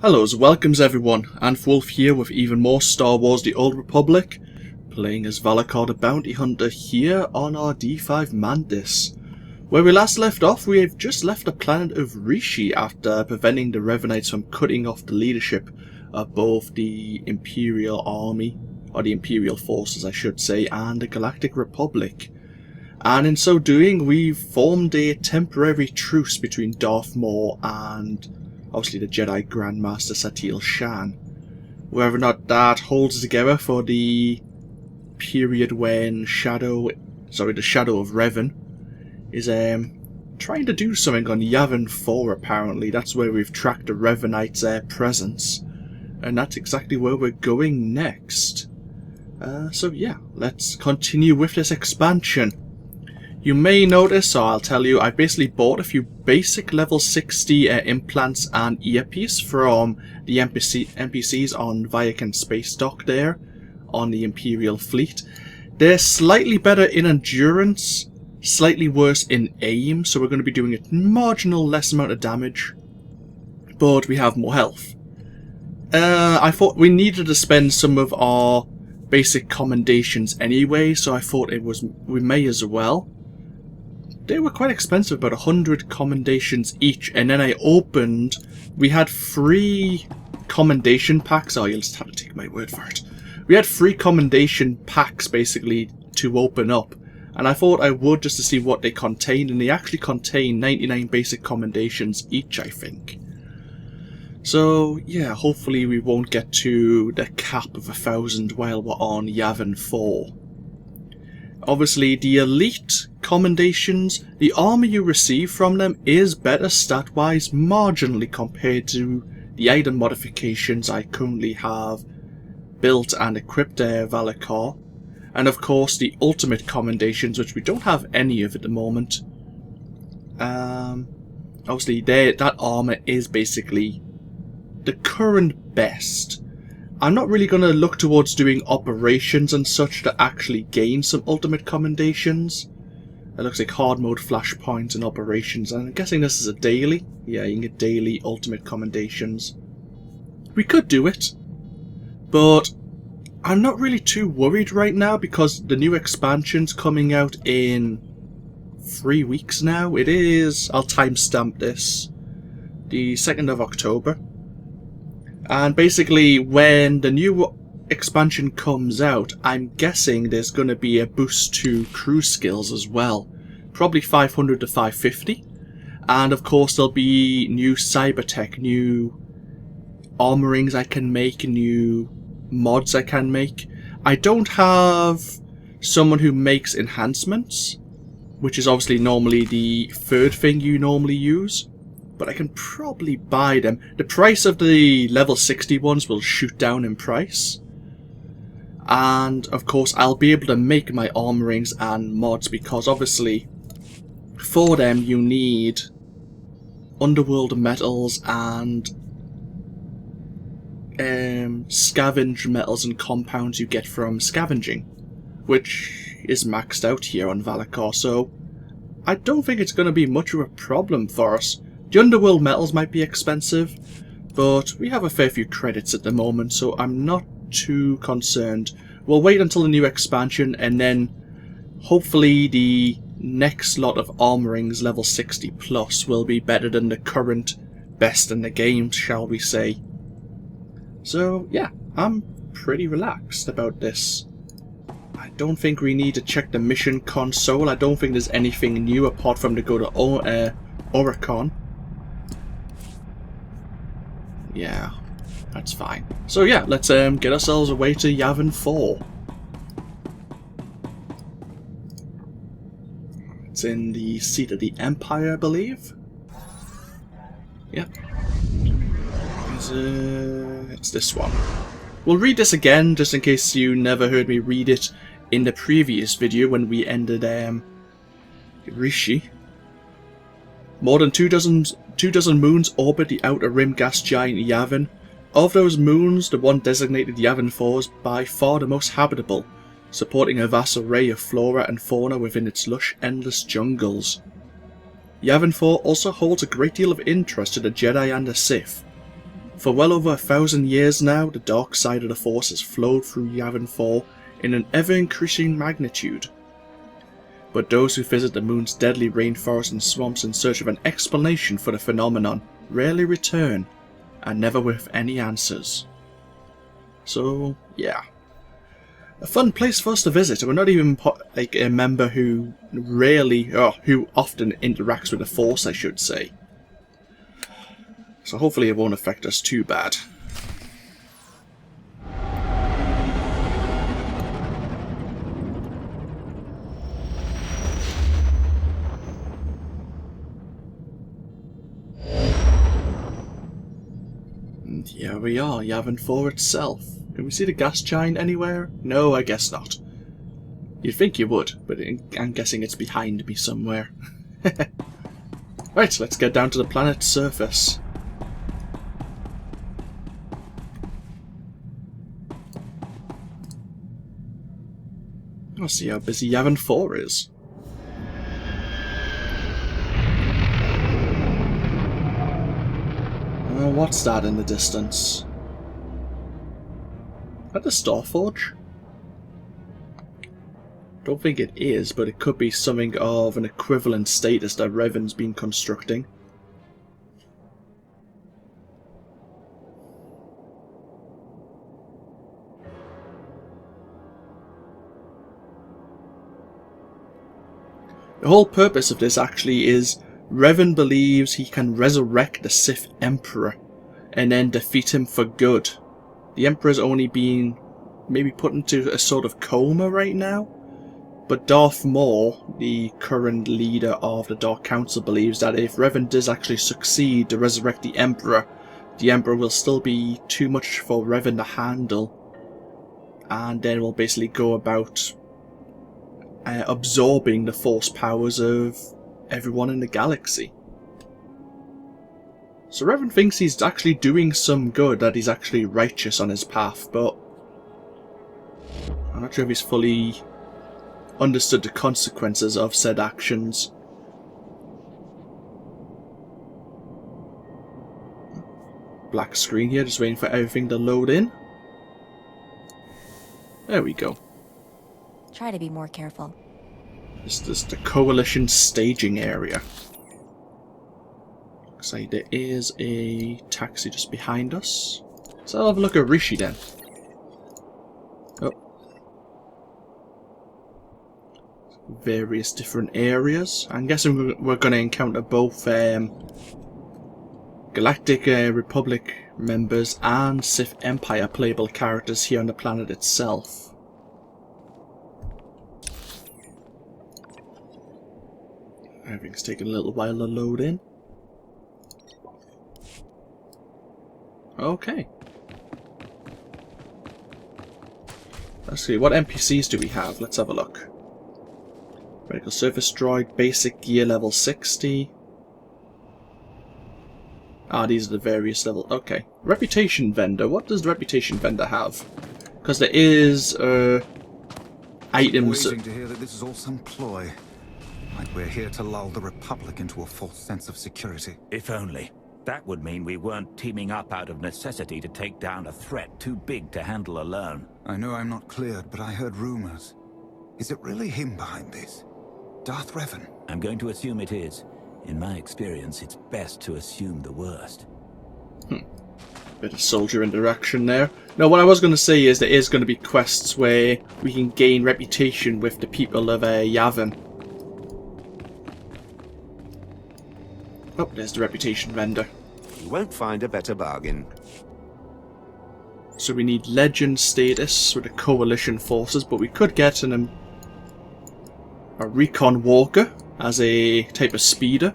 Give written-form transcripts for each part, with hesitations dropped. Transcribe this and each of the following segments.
Hello, welcomes everyone, AnthWolf here with even more Star Wars The Old Republic, playing as Valicar the Bounty Hunter here on our D5 Mantis. Where we last left off, we have just left the planet of Rishi after preventing the Revanites from cutting off the leadership of both the Imperial Army, or the Imperial forces I should say, and the Galactic Republic. And in so doing, we've formed a temporary truce between Darth Maul and obviously the Jedi Grandmaster Satele Shan. Whether or not that holds together for the period when the Shadow of Revan is trying to do something on Yavin 4 apparently. That's where we've tracked the Revanites' presence. And that's exactly where we're going next. So yeah, let's continue with this expansion. You may notice, or I'll tell you, I basically bought a few basic level 60 implants and earpiece from the NPCs on Valicar Space Dock there, on the Imperial fleet. They're slightly better in endurance, slightly worse in aim, so we're going to be doing a marginal less amount of damage, but we have more health. I thought we needed to spend some of our basic commendations anyway, so I thought we may as well. They were quite expensive, about 100 commendations each, and then I opened, we had 3 commendation packs. Oh, you'll just have to take my word for it. We had 3 commendation packs basically to open up, and I thought I would just to see what they contained, and they actually contain 99 basic commendations each, I think. So yeah, hopefully we won't get to the cap of 1,000 while we're on Yavin 4. Obviously, the elite commendations, the armor you receive from them is better stat-wise marginally compared to the item modifications I currently have built and equipped Valicar. And of course the ultimate commendations, which we don't have any of at the moment. Obviously that armor is basically the current best. I'm not really going to look towards doing operations and such to actually gain some ultimate commendations. It looks like hard mode flashpoints and operations, and I'm guessing this is a daily. Yeah, you can get daily ultimate commendations. We could do it, but I'm not really too worried right now because the new expansion's coming out in 3 weeks now. It is, I'll timestamp this, the 2nd of October. And basically, when the new expansion comes out, I'm guessing there's going to be a boost to crew skills as well. Probably 500 to 550. And of course, there'll be new cyber tech, new armorings I can make, new mods I can make. I don't have someone who makes enhancements, which is obviously normally the third thing you normally use. But I can probably buy them. The price of the level 60 ones will shoot down in price. And of course I'll be able to make my armorings and mods because obviously for them you need underworld metals and scavenge metals and compounds you get from scavenging, which is maxed out here on Valicar, so I don't think it's going to be much of a problem for us. The underworld metals might be expensive, but we have a fair few credits at the moment, so I'm not too concerned. We'll wait until the new expansion, and then hopefully the next lot of armorings level 60 plus will be better than the current best in the game, shall we say. So yeah, I'm pretty relaxed about this. I don't think we need to check the mission console. I don't think there's anything new apart from to go to Oricon. Yeah, that's fine. So yeah, let's get ourselves away to Yavin 4. It's in the seat of the Empire, I believe. Yep. It's this one. We'll read this again, just in case you never heard me read it in the previous video when we ended Rishi. More than 24 moons orbit the outer rim gas giant Yavin. Of those moons, the one designated Yavin 4 is by far the most habitable, supporting a vast array of flora and fauna within its lush, endless jungles. Yavin 4 also holds a great deal of interest to the Jedi and the Sith. For well over 1,000 years now, the dark side of the Force has flowed through Yavin 4 in an ever-increasing magnitude. But those who visit the moon's deadly rainforests and swamps in search of an explanation for the phenomenon rarely return, and never with any answers. So, yeah. A fun place for us to visit, and we're not even like a member who who often interacts with the Force, I should say. So hopefully it won't affect us too bad. And here we are, Yavin 4 itself. Can we see the gas giant anywhere? No, I guess not. You'd think you would, but I'm guessing it's behind me somewhere. Right, let's get down to the planet's surface. Let's see how busy Yavin 4 is. What's that in the distance? Is that the Starforge? Don't think it is, but it could be something of an equivalent status that Revan's been constructing. The whole purpose of this actually is Revan believes he can resurrect the Sith Emperor and then defeat him for good. The Emperor's only being maybe put into a sort of coma right now, but Darth Maul, the current leader of the Dark Council, believes that if Revan does actually succeed to resurrect the Emperor will still be too much for Revan to handle, and then will basically go about absorbing the Force powers of everyone in the galaxy. So Revan thinks he's actually doing some good, that he's actually righteous on his path, but I'm not sure if he's fully understood the consequences of said actions. Black screen here, just waiting for everything to load in. There we go. Try to be more careful. This is the Coalition staging area. Looks like there is a taxi just behind us. So I'll have a look at Rishi then. Oh. Various different areas. I'm guessing we're going to encounter both Galactic Republic members and Sith Empire playable characters here on the planet itself. Everything's taking a little while to load in. Okay. Let's see, what NPCs do we have? Let's have a look. Medical Surface Droid, Basic Gear level 60. Ah, these are the various levels. Okay. Reputation Vendor. What does the Reputation Vendor have? Because there is items. Waiting to hear that this is all some ploy. Like we're here to lull the Republic into a false sense of security. If only. That would mean we weren't teaming up out of necessity to take down a threat too big to handle alone. I know I'm not cleared, but I heard rumors. Is it really him behind this? Darth Revan? I'm going to assume it is. In my experience, it's best to assume the worst. Bit of soldier interaction there. No, what I was going to say is there is going to be quests where we can gain reputation with the people of Yavin. Oh, there's the Reputation Vendor. You won't find a better bargain. So we need Legend status with the Coalition forces, but we could get a Recon Walker as a type of speeder.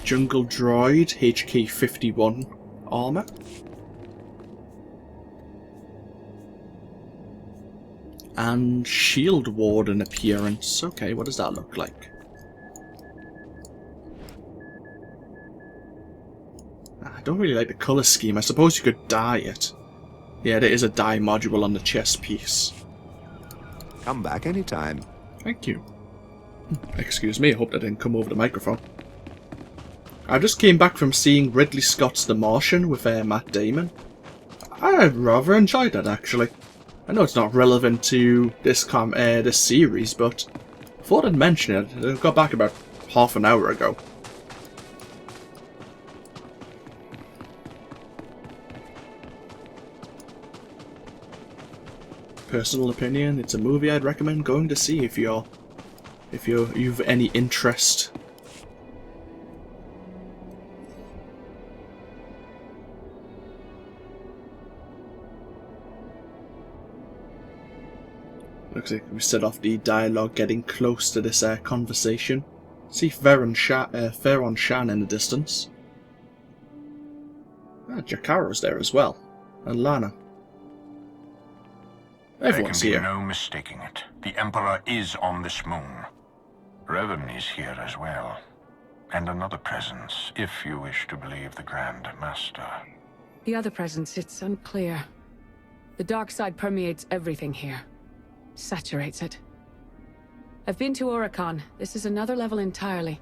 Jungle Droid, HK-51 armor. And Shield Warden appearance. Okay, what does that look like? I don't really like the colour scheme. I suppose you could dye it. Yeah, there is a dye module on the chest piece. Come back anytime. Thank you. Excuse me, I hope that didn't come over the microphone. I just came back from seeing Ridley Scott's The Martian with Matt Damon. I rather enjoyed that, actually. I know it's not relevant to this series, but I thought I'd mention it. I got back about half an hour ago. Personal opinion, it's a movie I'd recommend going to see if you've any interest. Looks like we set off the dialogue getting close to this conversation. See Theron Shan in the distance. Ah, Jakaro's there as well. And Lana. Everyone's here. There can be no mistaking it. The Emperor is on this moon. Revan is here as well. And another presence, if you wish to believe the Grand Master. The other presence, it's unclear. The dark side permeates everything here. Saturates it. I've been to Oricon. This is another level entirely.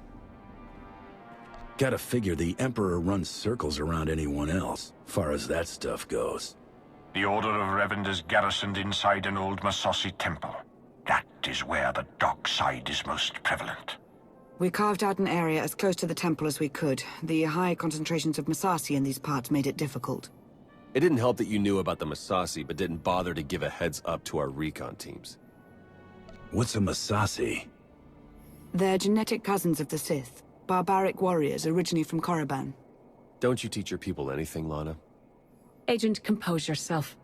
Gotta figure the Emperor runs circles around anyone else, far as that stuff goes. The Order of Revan is garrisoned inside an old Masasi temple. That is where the dark side is most prevalent. We carved out an area as close to the temple as we could. The high concentrations of Masasi in these parts made it difficult. It didn't help that you knew about the Masasi, but didn't bother to give a heads up to our recon teams. What's a Masasi? They're genetic cousins of the Sith. Barbaric warriors originally from Korriban. Don't you teach your people anything, Lana? Agent, compose yourself.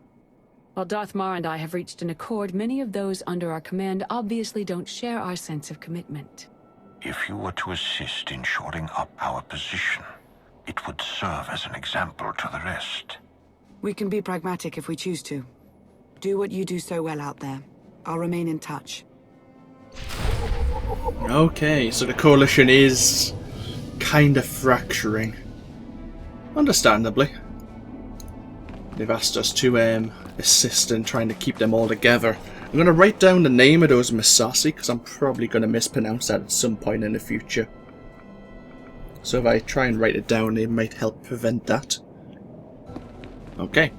While Darth Mar and I have reached an accord, many of those under our command obviously don't share our sense of commitment. If you were to assist in shoring up our position, it would serve as an example to the rest. We can be pragmatic if we choose to. Do what you do so well out there. I'll remain in touch. Okay, so the coalition is kind of fracturing. Understandably. They've asked us to assist in trying to keep them all together. I'm going to write down the name of those Masasi, because I'm probably going to mispronounce that at some point in the future. So if I try and write it down, it might help prevent that. Okay.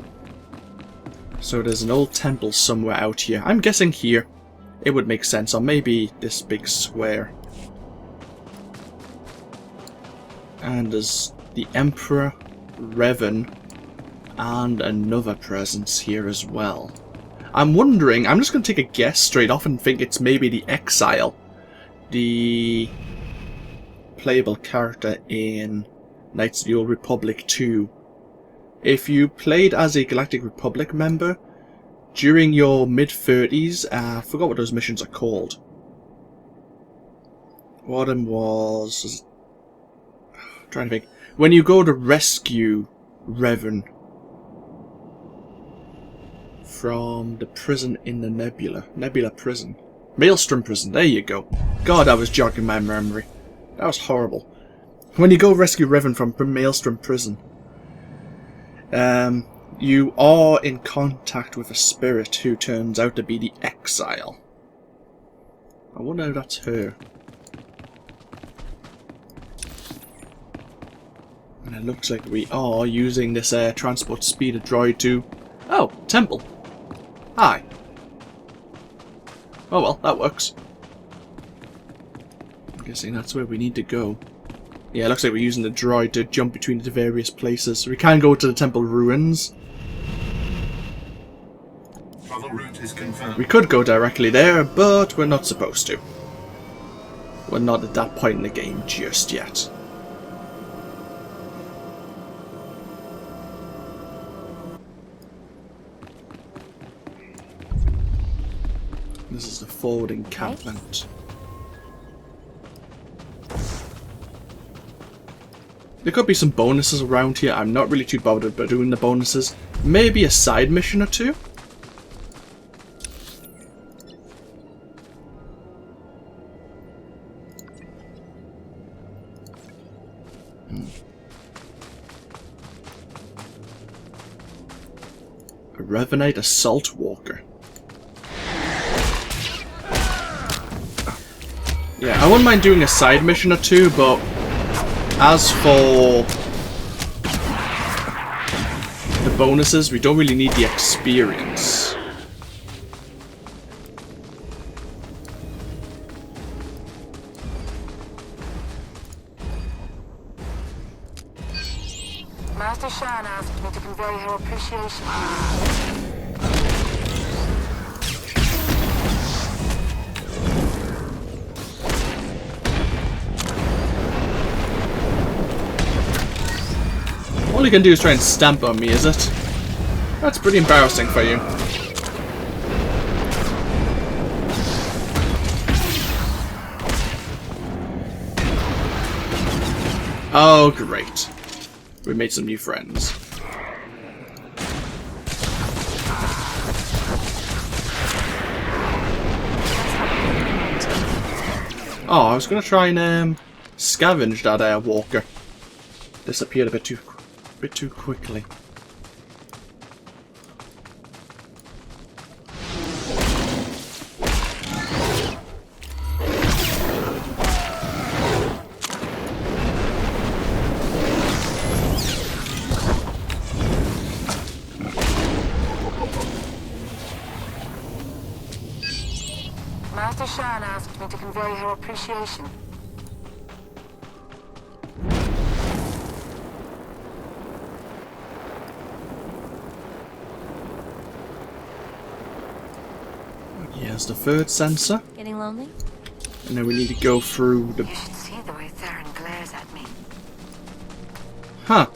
So there's an old temple somewhere out here. I'm guessing here. It would make sense, or maybe this big square. And there's the Emperor, Revan, and another presence here as well. I'm wondering, I'm just going to take a guess straight off and think it's maybe the Exile. The playable character in Knights of the Old Republic 2. If you played as a Galactic Republic member, during your mid-30s, I forgot what those missions are called. One of them was... I'm trying to think. When you go to rescue Revan from the prison in the Nebula prison. Maelstrom prison, there you go. God, I was jogging my memory. That was horrible. When you go rescue Revan from Maelstrom prison, you are in contact with a spirit who turns out to be the Exile. I wonder if that's her. And it looks like we are using this transport speeder droid to... Oh, temple. Hi. Oh well, that works. I'm guessing that's where we need to go. Yeah, it looks like we're using the droid to jump between the various places. We can go to the temple ruins. Travel route is confirmed. We could go directly there, but we're not supposed to. We're not at that point in the game just yet. This is the forward encampment. There could be some bonuses around here. I'm not really too bothered about doing the bonuses. Maybe a side mission or two. A Revanite Assault Walker. Yeah, I wouldn't mind doing a side mission or two, but As for the bonuses, we don't really need the experience. Master Shan asked me to convey her appreciation. All you can do is try and stamp on me, is it? That's pretty embarrassing for you. Oh, great. We made some new friends. Oh, I was gonna try and scavenge that walker. Disappeared a bit too quickly. Master Shan asked me to convey her appreciation. Here's the third sensor. Getting lonely? And then we need to go through the... You should see the way Theron glares at me. Huh.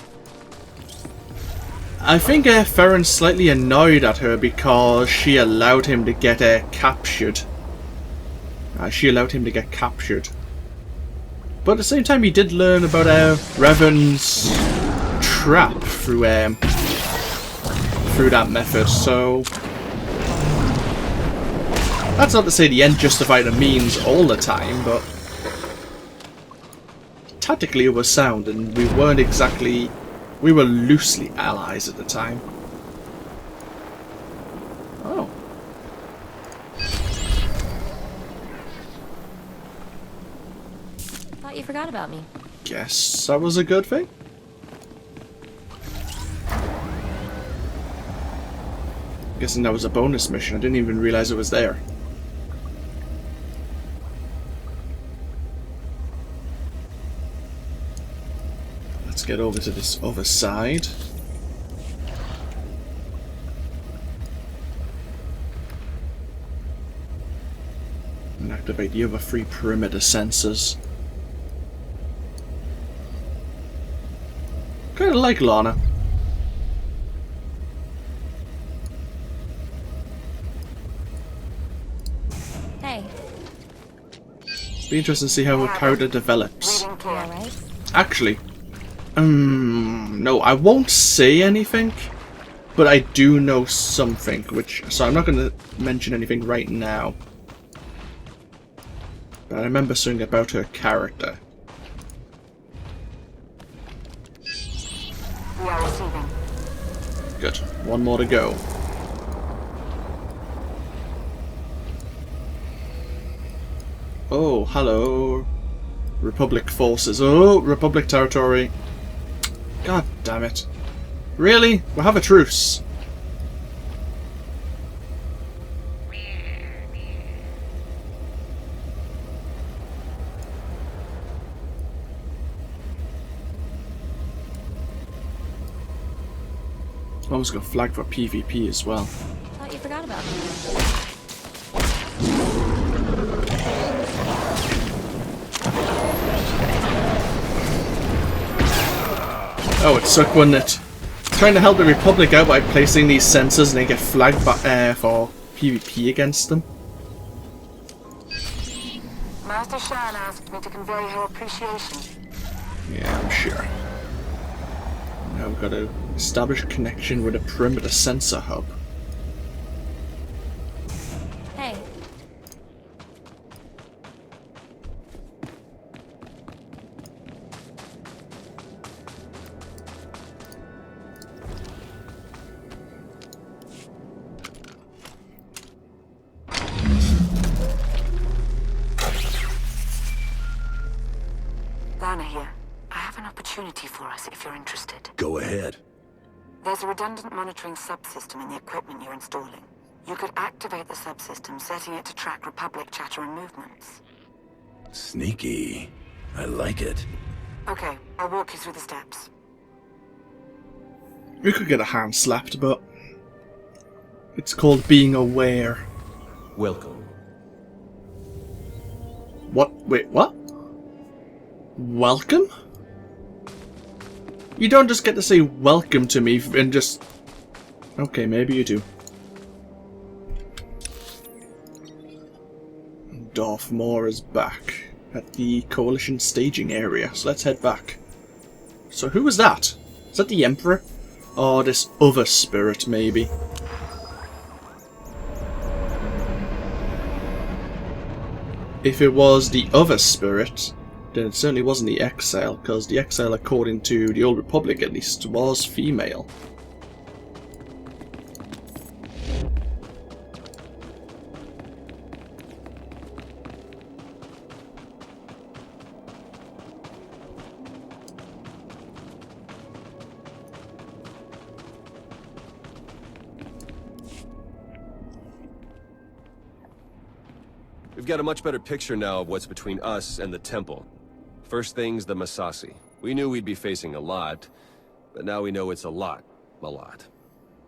I think Theron's slightly annoyed at her because she allowed him to get captured. She allowed him to get captured. But at the same time, he did learn about Revan's trap through that method, so... That's not to say the end justified the means all the time, but... Tactically it was sound, and we weren't exactly... We were loosely allies at the time. Oh. Thought you forgot about me. Guess that was a good thing. Guessing that was a bonus mission. I didn't even realize it was there. Let's get over to this other side. And activate the other 3 perimeter sensors. Kinda like Lana. Hey. Be interesting to see how her character develops. You alright? Actually, no, I won't say anything, but I do know something, so I'm not going to mention anything right now. But I remember something about her character. We are receiving. Good. One more to go. Oh, hello. Republic forces. Oh, Republic territory. God damn it. Really? We'll have a truce. I almost got flagged for PvP as well. Thought you forgot about me. Oh, it sucked, wouldn't it? Trying to help the Republic out by placing these sensors and they get flagged for PvP against them. Master Shan asked me to convey her appreciation. Yeah, I'm sure. Now we've got to establish a connection with a perimeter sensor hub. Hey. Lana here. I have us if you're interested. Go ahead. There's a redundant monitoring subsystem in the equipment you're installing. You could activate the subsystem, setting it to track Republic chatter and movements. Sneaky. I like it. Okay, I'll walk you through the steps. We could get a hand slapped, but it's called being aware. Welcome. What? Wait, what? Welcome? You don't just get to say welcome to me and just... Okay, maybe you do. Darth Maul is back at the Coalition staging area, so let's head back. So who was that? Is that the Emperor? Or this other spirit, maybe? If it was the other spirit, then it certainly wasn't the Exile, because the Exile, according to the Old Republic at least, was female. We've got a much better picture now of what's between us and the Temple. First thing's the Massassi. We knew we'd be facing a lot, but now we know it's a lot. A lot.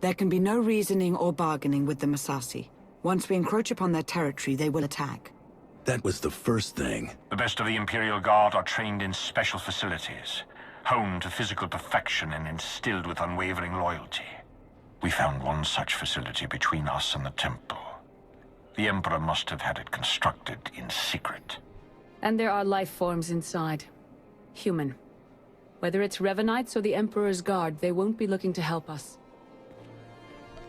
There can be no reasoning or bargaining with the Massassi. Once we encroach upon their territory, they will attack. That was the first thing. The best of the Imperial Guard are trained in special facilities, honed to physical perfection and instilled with unwavering loyalty. We found one such facility between us and the Temple. The Emperor must have had it constructed in secret. And there are life forms inside. Human. Whether it's Revanites or the Emperor's Guard, they won't be looking to help us.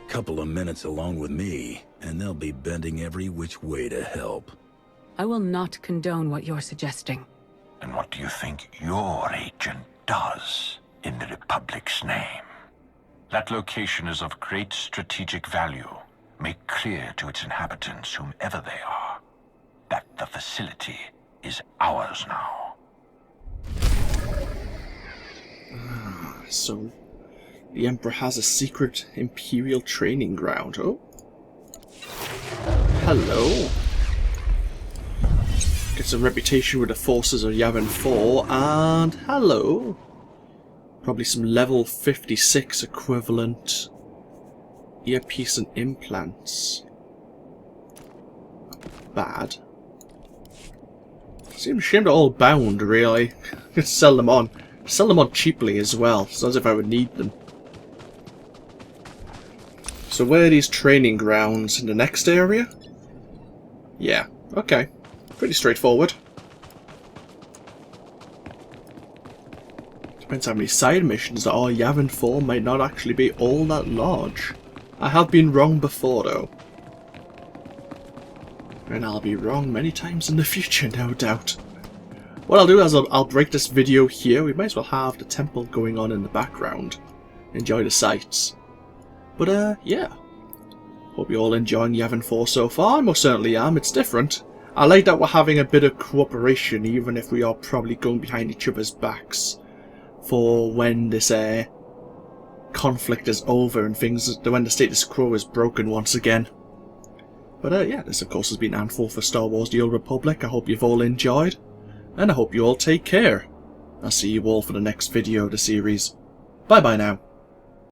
Couple of minutes alone with me, and they'll be bending every which way to help. I will not condone what you're suggesting. And what do you think your agent does in the Republic's name? That location is of great strategic value. Make clear to its inhabitants, whomever they are, that the facility is ours now. So, the Emperor has a secret Imperial training ground. Oh. Hello. Gets a reputation with the forces of Yavin 4, and hello. Probably some level 56 equivalent earpiece and implants. Bad. Seems ashamed they're all bound, really. Just sell them on. Sell them on cheaply as well, so as if I would need them. So where are these training grounds? In the next area? Yeah, okay. Pretty straightforward. Depends how many side missions there are. Yavin 4 might not actually be all that large. I have been wrong before, though. And I'll be wrong many times in the future, no doubt. What I'll do is I'll break this video here. We might as well have the temple going on in the background. Enjoy the sights. But, yeah. Hope you're all enjoying Yavin 4 so far. I most certainly am. It's different. I like that we're having a bit of cooperation, even if we are probably going behind each other's backs. For when this, conflict is over and things, when the status quo is broken once again. But yeah, this of course has been AnthWolf for Star Wars The Old Republic. I hope you've all enjoyed, and I hope you all take care. I'll see you all for the next video of the series. Bye bye now.